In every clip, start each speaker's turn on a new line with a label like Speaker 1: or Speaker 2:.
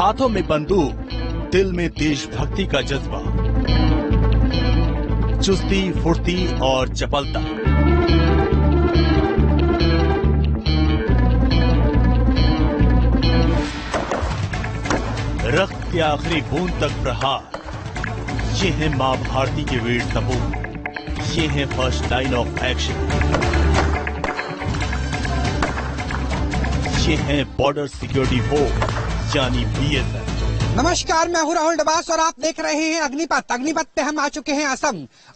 Speaker 1: हाथों में बंदूक, दिल में देशभक्ति का जज्बा, चुस्ती, फुर्ती और चपलता। रक्त के आखिरी बूंद तक प्रहार। ये है मां भारती के वीर सपूत। ये है फर्स्ट लाइन ऑफ एक्शन। ये है बॉर्डर सिक्योरिटी फोर्स यानी बीएसएफ।
Speaker 2: नमस्कार, मैं हूं राहुल डबास और आप देख रहे हैं अग्निपथ। अग्निपथ पे हम आ चुके हैं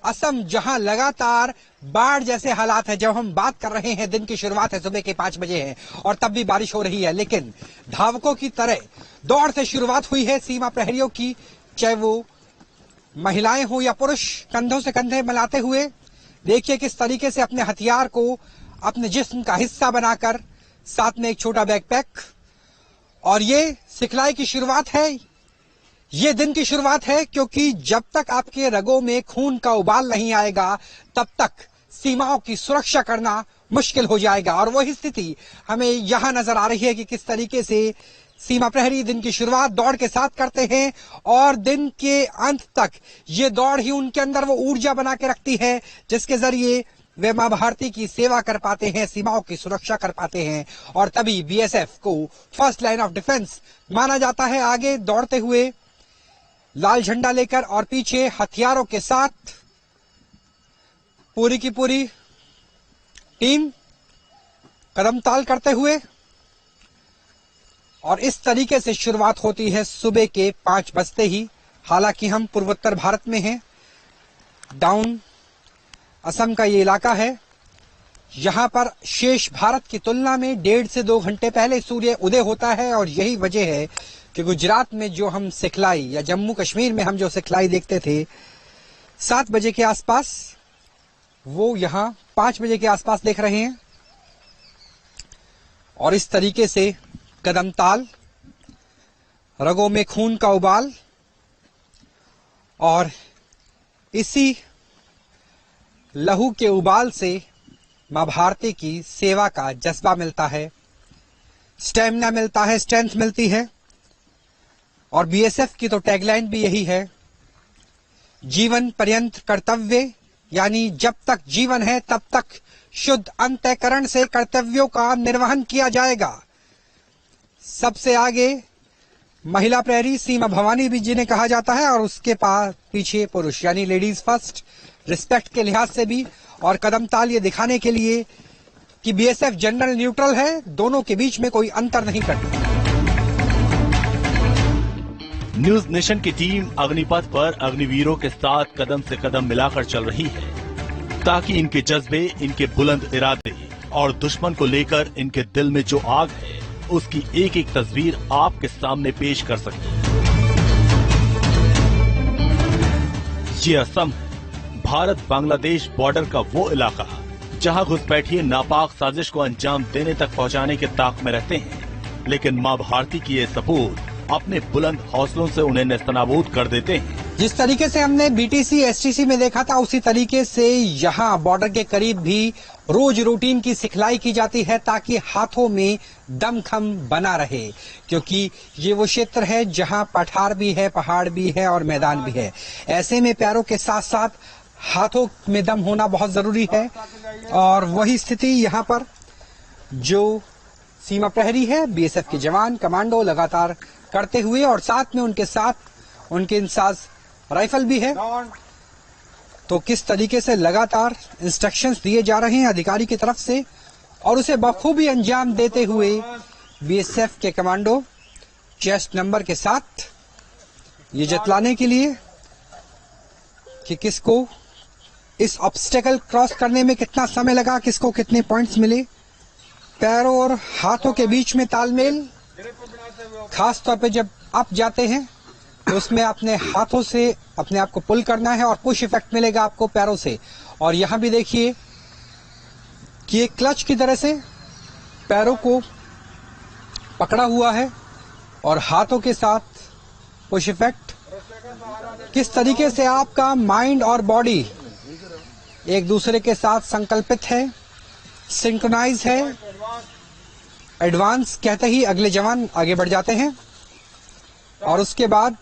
Speaker 2: असम जहां लगातार बाढ़ जैसे हालात है। जब हम बात कर रहे हैं दिन की शुरुआत है, सुबह के 5 बजे है और तब भी बारिश हो रही है, लेकिन धावकों की तरह दौड़ से शुरुआत हुई है सीमा प्रहरियों की। चाहे वो महिलाएं हो या पुरुष, कंधों से कंधे मिलाते हुए देखिए किस तरीके से अपने हथियार को अपने जिस्म का हिस्सा बनाकर, साथ में एक छोटा बैकपैक। और ये सिखलाई की शुरुआत है, ये दिन की शुरुआत है, क्योंकि जब तक आपके रगों में खून का उबाल नहीं आएगा तब तक सीमाओं की सुरक्षा करना मुश्किल हो जाएगा। और वही स्थिति हमें यहां नजर आ रही है कि किस तरीके से सीमा प्रहरी दिन की शुरुआत दौड़ के साथ करते हैं और दिन के अंत तक ये दौड़ ही उनके अंदर वो ऊर्जा बना के रखती है जिसके जरिए वे मां भारती की सेवा कर पाते हैं, सीमाओं की सुरक्षा कर पाते हैं। और तभी बीएसएफ को फर्स्ट लाइन ऑफ डिफेंस माना जाता है। आगे दौड़ते हुए लाल झंडा लेकर और पीछे हथियारों के साथ पूरी की पूरी टीम कदम ताल करते हुए, और इस तरीके से शुरुआत होती है सुबह के 5 बजते ही। हालांकि हम पूर्वोत्तर भारत में हैं, डाउन असम का ये इलाका है। यहां पर शेष भारत की तुलना में 1.5 से 2 घंटे पहले सूर्य उदय होता है। और यही वजह है कि गुजरात में जो हम सिखलाई या जम्मू कश्मीर में हम जो सिखलाई देखते थे 7 बजे के आसपास, वो यहां 5 बजे के आसपास देख रहे हैं। और इस तरीके से कदम ताल, रगों में खून का उबाल, और इसी लहू के उबाल से मां भारती की सेवा का जज्बा मिलता है, स्टेमिना मिलता है, स्ट्रेंथ मिलती है। और बीएसएफ की तो टैगलाइन भी यही है, जीवन पर्यंत कर्तव्य, यानी जब तक जीवन है तब तक शुद्ध अंतःकरण से कर्तव्यों का निर्वहन किया जाएगा। सबसे आगे महिला प्रहरी सीमा भवानी भी जिन्हें कहा जाता है, और उसके पीछे पुरुष यानी लेडीज फर्स्ट, रिस्पेक्ट के लिहाज से भी, और कदम ताल ये दिखाने के लिए कि बीएसएफ जनरल न्यूट्रल है, दोनों के बीच में कोई अंतर नहीं करती।
Speaker 1: न्यूज नेशन की टीम अग्निपथ पर अग्निवीरों के साथ कदम से कदम मिलाकर चल रही है ताकि इनके जज्बे, इनके बुलंद इरादे और दुश्मन को लेकर इनके दिल में जो आग है उसकी एक एक तस्वीर आपके सामने पेश कर सके। ये असम है, भारत बांग्लादेश बॉर्डर का वो इलाका जहां घुसपैठिए नापाक साजिश को अंजाम देने तक पहुंचाने के ताक में रहते हैं, लेकिन मां भारती की ये सपूत अपने बुलंद हौसलों से उन्हें नेस्तनाबूद कर देते हैं।
Speaker 2: जिस तरीके से हमने बीटीसी एसटीसी में देखा था, उसी तरीके से यहाँ बॉर्डर के करीब भी रोज रूटीन की सिखलाई की जाती है ताकि हाथों में दमखम बना रहे, क्योंकि ये वो क्षेत्र है जहाँ पठार भी है, पहाड़ भी है और मैदान भी है। ऐसे में पैरों के साथ साथ हाथों में दम होना बहुत जरूरी है। और वही स्थिति यहाँ पर जो सीमा प्रहरी है, बीएसएफ के जवान, कमांडो लगातार करते हुए, और साथ में उनके इंसास राइफल भी है। तो किस तरीके से लगातार इंस्ट्रक्शंस दिए जा रहे हैं अधिकारी की तरफ से, और उसे बखूबी अंजाम देते हुए बीएसएफ के कमांडो चेस्ट नंबर के साथ ये जतलाने के लिए कि किसको इस ऑब्स्टेकल क्रॉस करने में कितना समय लगा, किसको कितने पॉइंट्स मिले। पैरों और हाथों के बीच में तालमेल, खास तौर पे जब आप जाते हैं तो उसमें अपने हाथों से अपने आप को पुल करना है और पुश इफेक्ट मिलेगा आपको पैरों से। और यहां भी देखिए कि एक क्लच की तरह से पैरों को पकड़ा हुआ है और हाथों के साथ पुश इफेक्ट। किस तरीके से आपका माइंड और बॉडी एक दूसरे के साथ संकल्पित है, सिंक्रोनाइज है। एडवांस कहते ही अगले जवान आगे बढ़ जाते हैं। और उसके बाद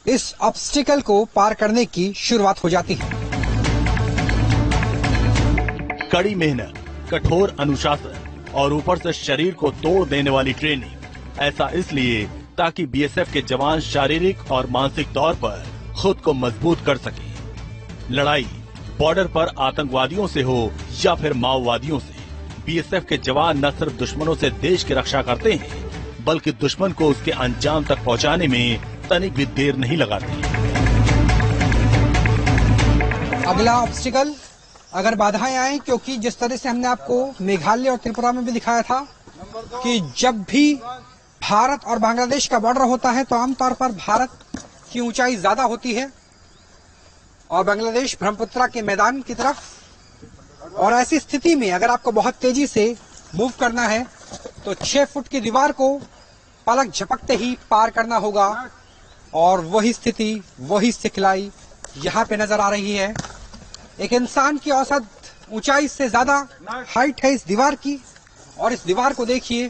Speaker 2: इस ऑब्स्टिकल को पार करने की शुरुआत हो जाती है।
Speaker 1: कड़ी मेहनत, कठोर अनुशासन और ऊपर से शरीर को तोड़ देने वाली ट्रेनिंग, ऐसा इसलिए ताकि बीएसएफ के जवान शारीरिक और मानसिक तौर पर खुद को मजबूत कर सकें। लड़ाई बॉर्डर पर आतंकवादियों से हो या फिर माओवादियों से, बीएसएफ के जवान न सिर्फ दुश्मनों से देश की रक्षा करते हैं, बल्कि दुश्मन को उसके अंजाम तक पहुंचाने में तनिक भी देर नहीं लगाते।
Speaker 2: अगला ऑब्स्टिकल, अगर बाधाएं आए, क्योंकि जिस तरह से हमने आपको मेघालय और त्रिपुरा में भी दिखाया था कि जब भी भारत और बांग्लादेश का बॉर्डर होता है तो आमतौर पर भारत की ऊंचाई ज्यादा होती है और बांग्लादेश ब्रह्मपुत्रा के मैदान की तरफ, और ऐसी स्थिति में अगर आपको बहुत तेजी से मूव करना है तो 6 फुट की दीवार को पलक झपकते ही पार करना होगा। और वही स्थिति, वही सिखलाई यहाँ पे नजर आ रही है। एक इंसान की औसत ऊंचाई से ज्यादा हाइट है इस दीवार की, और इस दीवार को देखिए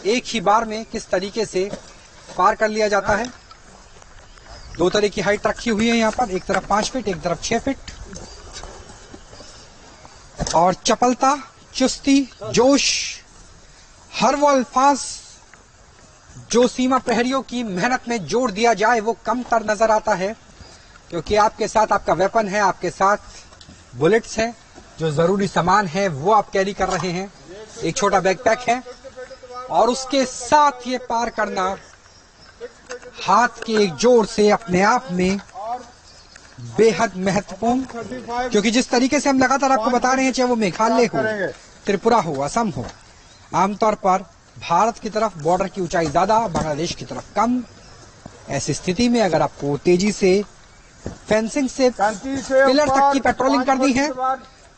Speaker 2: एक ही बार में किस तरीके से पार कर लिया जाता है। 2 तरह की हाइट रखी हुई है यहाँ पर, एक तरफ 5 फीट, एक तरफ 6 फीट। और चपलता, चुस्ती, जोश, हर वो अल्फाज जो सीमा प्रहरियों की मेहनत में जोड़ दिया जाए वो कम तर नजर आता है, क्योंकि आपके साथ आपका वेपन है, आपके साथ बुलेट्स हैं, जो जरूरी सामान है वो आप कैरी कर रहे हैं, एक छोटा बैकपैक है, और उसके साथ ये पार करना हाथ के एक जोर से अपने आप में बेहद महत्वपूर्ण, क्योंकि जिस तरीके से हम लगातार आपको बता रहे हैं, चाहे वो मेघालय हो, त्रिपुरा हो, असम हो, आमतौर पर भारत की तरफ बॉर्डर की ऊंचाई ज्यादा, बांग्लादेश की तरफ कम। ऐसी स्थिति में अगर आपको तेजी से फेंसिंग से पिलर तक की पेट्रोलिंग करनी है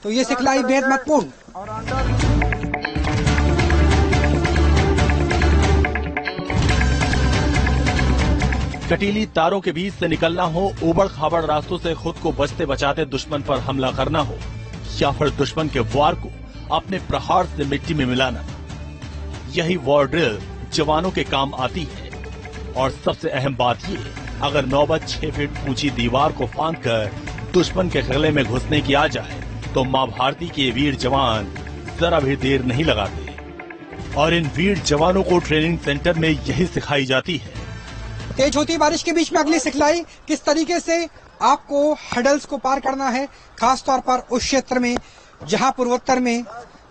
Speaker 2: तो ये सिखलाई बेहद महत्वपूर्ण।
Speaker 1: कटीली तारों के बीच से निकलना हो, उबड़ खाबड़ रास्तों से खुद को बचते बचाते दुश्मन पर हमला करना हो, या फिर दुश्मन के वार को अपने प्रहार से मिट्टी में मिलाना, यही वॉर ड्रिल जवानों के काम आती है। और सबसे अहम बात ये, अगर नौबत 6 फीट ऊंची दीवार को फांदकर दुश्मन के गले में घुसने की आ जाए तो मां भारती के वीर जवान जरा भी देर नहीं लगाते। और इन वीर जवानों को ट्रेनिंग सेंटर में यही सिखाई जाती है।
Speaker 2: तेज होती बारिश के बीच में अगली सिखलाई, किस तरीके से आपको हडल्स को पार करना है, खासतौर पर उस क्षेत्र में जहां पूर्वोत्तर में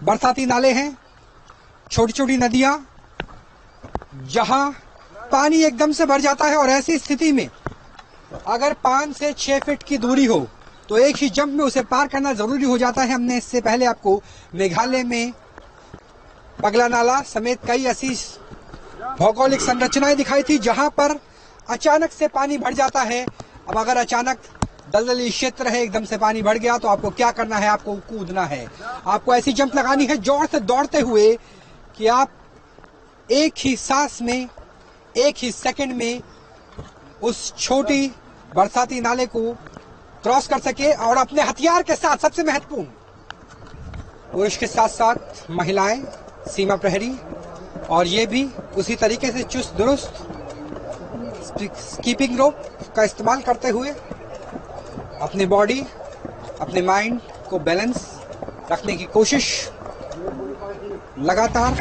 Speaker 2: बरसाती नाले हैं, छोटी छोटी नदियां, जहां पानी एकदम से भर जाता है। और ऐसी स्थिति में अगर 5 से 6 फीट की दूरी हो तो एक ही जंप में उसे पार करना जरूरी हो जाता है। हमने इससे पहले आपको मेघालय में पगला नाला समेत कई ऐसी भौगोलिक संरचनाएं दिखाई थी जहां पर अचानक से पानी भर जाता है। अब अगर अचानक दलदली क्षेत्र है, एकदम से पानी भर गया तो आपको क्या करना है, आपको कूदना है, आपको ऐसी जंप लगानी है जोर से दौड़ते हुए कि आप एक ही सांस में, एक ही सेकंड में उस छोटी बरसाती नाले को क्रॉस कर सके। और अपने हथियार के साथ, सबसे महत्वपूर्ण, पुरुष के साथ साथ महिलाएं, सीमा प्रहरी, और ये भी उसी तरीके से चुस्त दुरुस्त कीपिंग रोप का इस्तेमाल करते हुए अपनी बॉडी, अपने माइंड को बैलेंस रखने की कोशिश लगातार।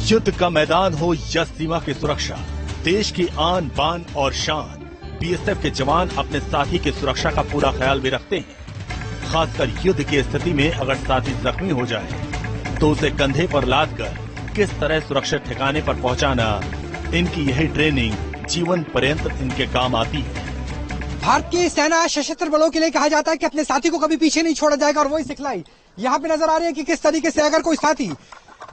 Speaker 1: युद्ध का मैदान हो या सीमा की सुरक्षा, देश की आन बान और शान, बीएसएफ के जवान अपने साथी की सुरक्षा का पूरा ख्याल भी रखते हैं। खासकर युद्ध की स्थिति में अगर साथी जख्मी हो जाए तो उसे कंधे पर लादकर किस तरह सुरक्षित ठिकाने पर पहुंचाना, इनकी यही ट्रेनिंग जीवन पर्यंत इनके काम आती है।
Speaker 2: भारतीय सेना सशस्त्र बलों के लिए कहा जाता है कि अपने साथी को कभी पीछे नहीं छोड़ा जाएगा, और वही सिखलाई यहाँ पे नजर आ रही है कि किस तरीके से अगर कोई साथी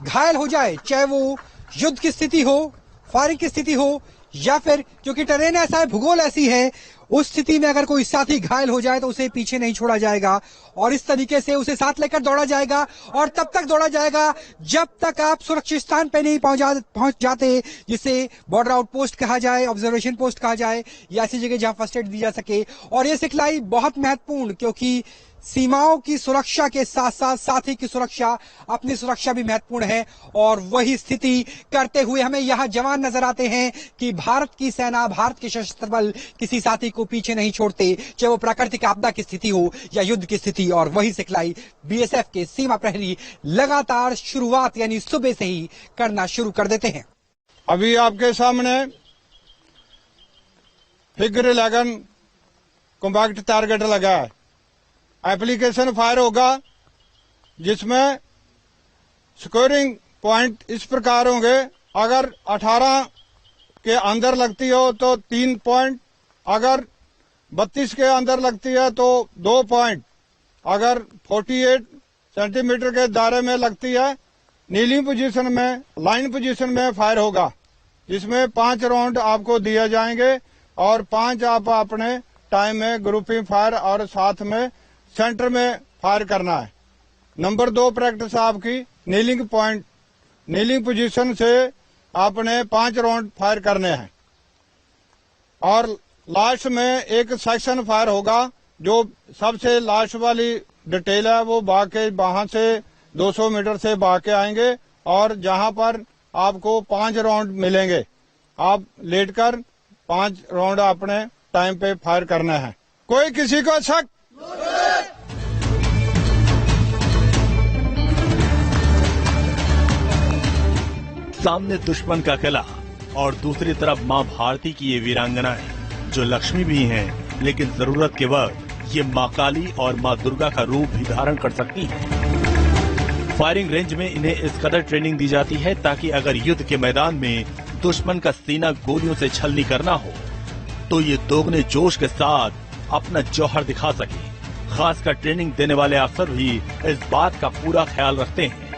Speaker 2: घायल हो जाए, चाहे वो युद्ध की स्थिति हो, फायरिंग की स्थिति हो, या फिर क्योंकि टेरेन ऐसा है, भूगोल ऐसी है, उस स्थिति में अगर कोई साथी घायल हो जाए तो उसे पीछे नहीं छोड़ा जाएगा और इस तरीके से उसे साथ लेकर दौड़ा जाएगा। और तब तक दौड़ा जाएगा जब तक आप सुरक्षित स्थान पे नहीं पहुंच जाते, जिसे बॉर्डर आउटपोस्ट कहा जाए, ऑब्जर्वेशन पोस्ट कहा जाए, या ऐसी जगह जहां फर्स्ट एड दी जा सके। और ये सिखलाई बहुत महत्वपूर्ण, क्योंकि सीमाओं की सुरक्षा के साथ साथ साथी की सुरक्षा, अपनी सुरक्षा भी महत्वपूर्ण है। और वही स्थिति करते हुए हमें यहाँ जवान नजर आते हैं कि भारत की सेना, भारत के सशस्त्र बल किसी साथी को पीछे नहीं छोड़ते, चाहे वो प्राकृतिक आपदा की स्थिति हो या युद्ध की स्थिति। और वही सिखलाई बीएसएफ के सीमा प्रहरी लगातार शुरुआत यानी सुबह से ही करना शुरू कर देते हैं।
Speaker 3: अभी आपके सामने फिगर 11 कॉम्पैक्ट टारगेट लगा है। एप्लीकेशन फायर होगा जिसमें स्कोरिंग पॉइंट इस प्रकार होंगे। अगर 18 के अंदर लगती हो तो 3 पॉइंट, अगर 32 के अंदर लगती है तो 2 पॉइंट, अगर 48 सेंटीमीटर के दायरे में लगती है नीली पोजीशन में, लाइन पोजीशन में फायर होगा, जिसमें 5 राउंड आपको दिए जाएंगे और 5 आप अपने टाइम में ग्रुपिंग फायर और साथ में सेंटर में फायर करना है। नंबर 2 प्रैक्टिस आपकी नीलिंग पॉइंट, नीलिंग पोजीशन से आपने 5 राउंड फायर करने हैं। और लास्ट में एक सेक्शन फायर होगा, जो सबसे लास्ट वाली डिटेल है वो भाग के वहां से 200 मीटर से भाग के आएंगे और जहां पर आपको 5 राउंड मिलेंगे, आप लेटकर 5 राउंड अपने टाइम पे फायर करना है। कोई किसी को शक?
Speaker 1: सामने दुश्मन का किला और दूसरी तरफ मां भारती की ये वीरांगनाएं जो लक्ष्मी भी हैं, लेकिन जरूरत के वक्त ये मां काली और मां दुर्गा का रूप भी धारण कर सकती हैं। फायरिंग रेंज में इन्हें इस कदर ट्रेनिंग दी जाती है ताकि अगर युद्ध के मैदान में दुश्मन का सीना गोलियों से छलनी करना हो तो ये दोगुने जोश के साथ अपना जौहर दिखा सके। खासकर ट्रेनिंग देने वाले अफसर भी इस बात का पूरा ख्याल रखते हैं।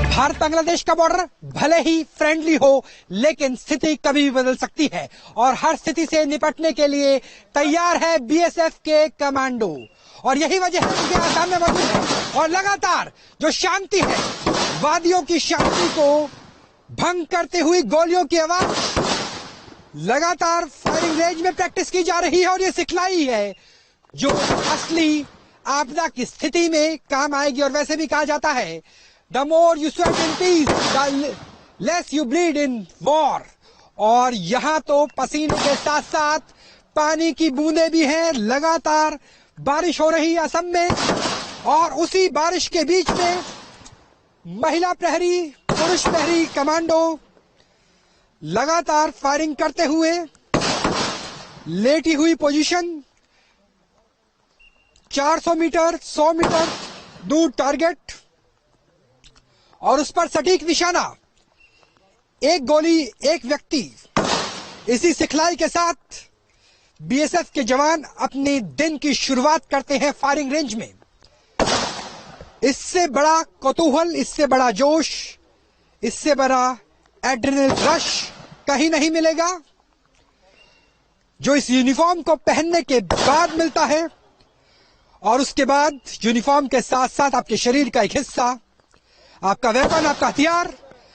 Speaker 2: भारत बांग्लादेश का बॉर्डर भले ही फ्रेंडली हो, लेकिन स्थिति कभी भी बदल सकती है और हर स्थिति से निपटने के लिए तैयार है बीएसएफ के कमांडो। और यही वजह है कि सामने मौजूद है और लगातार जो शांति है, वादियों की शांति को भंग करते हुए गोलियों की आवाज लगातार फायरिंग रेंज में प्रैक्टिस की जा रही है। और ये सिखलाई है जो असली आपदा की स्थिति में काम आएगी। और वैसे भी कहा जाता है The more you sweat in peace, the less you bleed in war। और यहाँ तो पसीने के साथ साथ पानी की बूंदें भी हैं। लगातार बारिश हो रही है असम में और उसी बारिश के बीच में महिला प्रहरी, पुरुष प्रहरी, कमांडो लगातार फायरिंग करते हुए लेटी हुई पोजीशन, 400 मीटर 100 मीटर दूर टारगेट और उस पर सटीक निशाना, एक गोली एक व्यक्ति। इसी सिखलाई के साथ बीएसएफ के जवान अपने दिन की शुरुआत करते हैं फायरिंग रेंज में। इससे बड़ा कौतूहल, इससे बड़ा जोश, इससे बड़ा एड्रेनल रश कहीं नहीं मिलेगा जो इस यूनिफॉर्म को पहनने के बाद मिलता है। और उसके बाद यूनिफॉर्म के साथ साथ आपके शरीर का एक हिस्सा, आपका वेपन, आपका हथियार,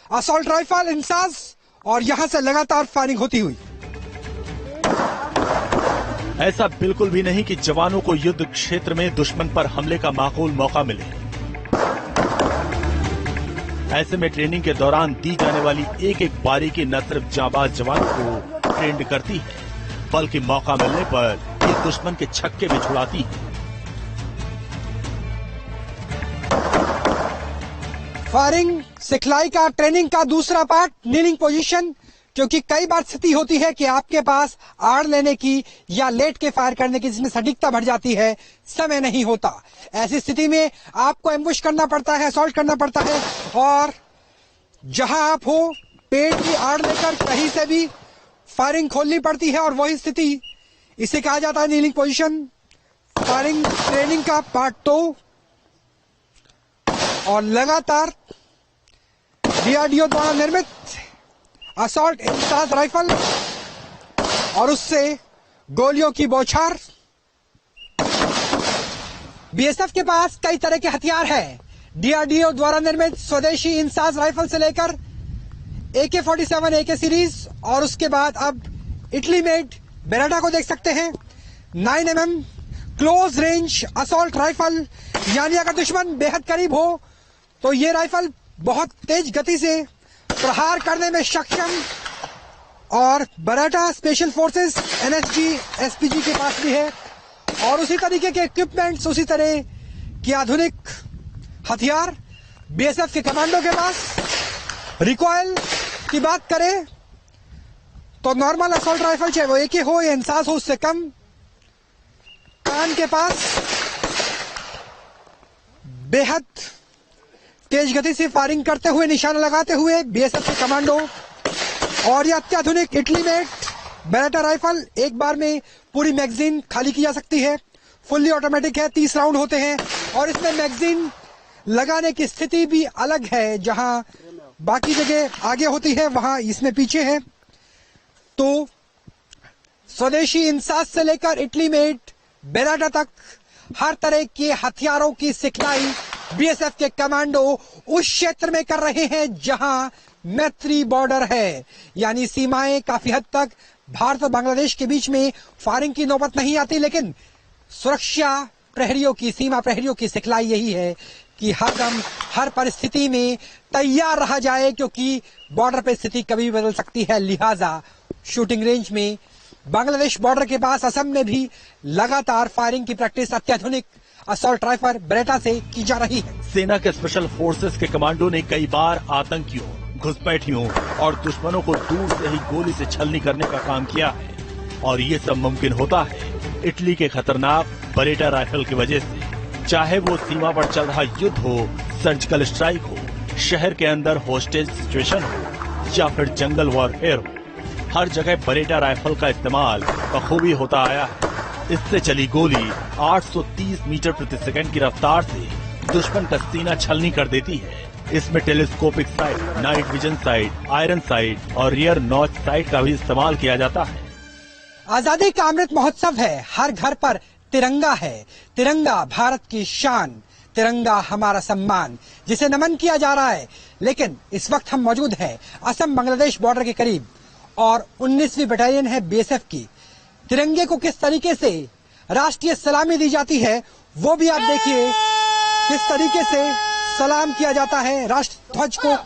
Speaker 2: असॉल्ट राइफल, इंसास, और यहां से लगातार फायरिंग होती हुई।
Speaker 1: ऐसा बिल्कुल भी नहीं कि जवानों को युद्ध क्षेत्र में दुश्मन पर हमले का माकूल मौका मिले। ऐसे में ट्रेनिंग के दौरान दी जाने वाली एक एक बारीकी न सिर्फ जांबाज जवानों को ट्रेंड करती है, बल्कि मौका मिलने पर ये दुश्मन के छक्के भी छुड़ाती है।
Speaker 2: फायरिंग सिखलाई का ट्रेनिंग का दूसरा पार्ट नीलिंग पोजीशन, क्योंकि कई बार स्थिति होती है कि आपके पास आड़ लेने की या लेट के फायर करने की जिसमें सटीकता बढ़ जाती है, समय नहीं होता। ऐसी स्थिति में आपको एम्बुश करना पड़ता है, असॉल्ट करना पड़ता है और जहां आप हो पेट की आड़ लेकर कहीं से भी फायरिंग खोलनी पड़ती है। और वही स्थिति, इसे कहा जाता है नीलिंग पोजीशन। फायरिंग ट्रेनिंग का पार्ट 2 और लगातार डीआरडीओ द्वारा निर्मित असॉल्ट इंसास राइफल और उससे गोलियों की बौछार। बीएसएफ के पास कई तरह के हथियार हैं। डीआरडीओ द्वारा निर्मित स्वदेशी इंसास राइफल से लेकर AK-47 AK सीरीज और उसके बाद अब इटली मेड बेरेटा को देख सकते हैं। 9mm close range assault rifle, यानी अगर दुश्मन बेहद करीब हो तो ये राइफल बहुत तेज गति से प्रहार करने में सक्षम। और Bareta special forces NSG SPG के पास भी है, और उसी तरीके के इक्विपमेंट्स, उसी तरह के आधुनिक हथियार BSF के कमांडो के पास। रिकॉइल की बात करें तो नॉर्मल असॉल्ट राइफल चाहे वो AK हो या इंसास हो उससे कम। कान के पास बेहद तेज गति से फायरिंग करते हुए, निशाना लगाते हुए BSF के कमांडो। और यह अत्याधुनिक इटली मेड बेरेटा राइफल एक बार में पूरी मैगजीन खाली की जा सकती है। फुल्ली ऑटोमेटिक है, 30 राउंड होते हैं, और इसमें मैगजीन लगाने की स्थिति भी अलग है। जहां बाकी जगह आगे होती है वहां इसमें पीछे है। तो स्वदेशी इंसास से लेकर इटली मेड बेरेटा तक हर तरह के हथियारों की सिखलाई BSF के कमांडो उस क्षेत्र में कर रहे हैं जहां मैत्री बॉर्डर है, यानी सीमाएं काफी हद तक भारत और बांग्लादेश के बीच में फायरिंग की नौबत नहीं आती। लेकिन सुरक्षा प्रहरियों की, सीमा प्रहरियों की सिखलाई यही है कि हर दम हर परिस्थिति में तैयार रहा जाए, क्योंकि बॉर्डर पे स्थिति कभी भी बदल सकती है। लिहाजा शूटिंग रेंज में बांग्लादेश बॉर्डर के पास असम में भी लगातार फायरिंग की प्रैक्टिस अत्याधुनिक असॉल्ट राइफल बेरेटा से की जा रही है।
Speaker 1: सेना के स्पेशल फोर्सेस के कमांडो ने कई बार आतंकियों, घुसपैठियों और दुश्मनों को दूर से ही गोली से छलनी करने का काम किया है, और ये सब मुमकिन होता है इटली के खतरनाक बेरेटा राइफल की वजह से। चाहे वो सीमा पर चल रहा युद्ध हो, सर्जिकल स्ट्राइक हो, शहर के अंदर होस्टेज सिचुएशन हो, या फिर जंगल वॉरफेयर हो, हर जगह बेरेटा राइफल का इस्तेमाल बखूबी होता आया है। इससे चली गोली 830 मीटर प्रति सेकंड की रफ्तार से दुश्मन का सीना छलनी कर देती है। इसमें telescopic site, night vision site, iron site और रियर नॉच साइट का भी इस्तेमाल किया जाता है।
Speaker 2: आजादी का अमृत महोत्सव है, हर घर पर तिरंगा है। तिरंगा भारत की शान, तिरंगा हमारा सम्मान, जिसे नमन किया जा रहा है। लेकिन इस वक्त हम मौजूद हैं असम बांग्लादेश बॉर्डर के करीब, और 19वीं बटालियन है BSF की। तिरंगे को किस तरीके से राष्ट्रीय सलामी दी जाती है वो भी आप देखिए, किस तरीके से सलाम किया जाता है राष्ट्र ध्वज को।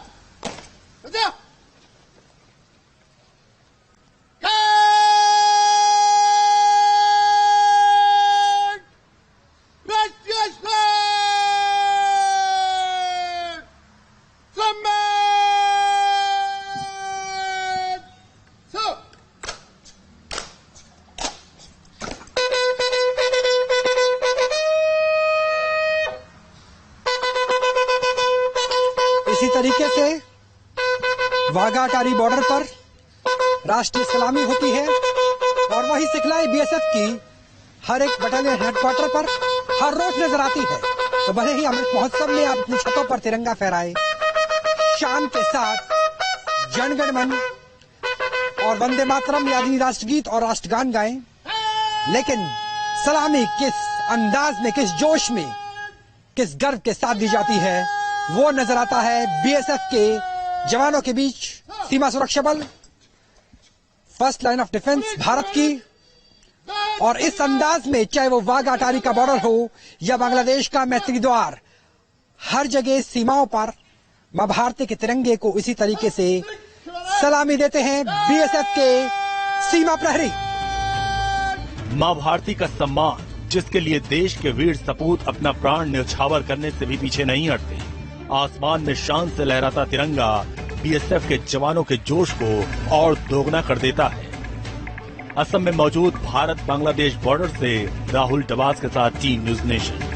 Speaker 2: इसी तरीके से वाघा अटारी बॉर्डर पर राष्ट्रीय सलामी होती है, और वही सिखलाई BSF की हर एक बटालियन हेडक्वार्टर पर हर रोज नजर आती है। तो भले ही अमृत महोत्सव में आप अपनी छतों पर तिरंगा फहराए, शान के साथ जन गण मन और वंदे मातरम यानी राष्ट्रगीत और राष्ट्रगान गाएं, लेकिन सलामी किस अंदाज में, किस जोश में, किस गर्व के साथ दी जाती है वो नजर आता है BSF के जवानों के बीच। सीमा सुरक्षा बल, first line of defence Bharat की, और इस अंदाज में चाहे वो वाघा अटारी का बॉर्डर हो या बांग्लादेश का मैत्री द्वार, हर जगह सीमाओं पर मां भारती के तिरंगे को इसी तरीके से सलामी देते हैं BSF के सीमा प्रहरी।
Speaker 1: मां भारती का सम्मान, जिसके लिए देश के वीर सपूत अपना प्राण न्यौछावर करने से भी पीछे नहीं हटते। आसमान में शान से लहराता तिरंगा BSF के जवानों के जोश को और दोगुना कर देता है। असम में मौजूद भारत बांग्लादेश बॉर्डर से राहुल डबास के साथ टीम न्यूज नेशन।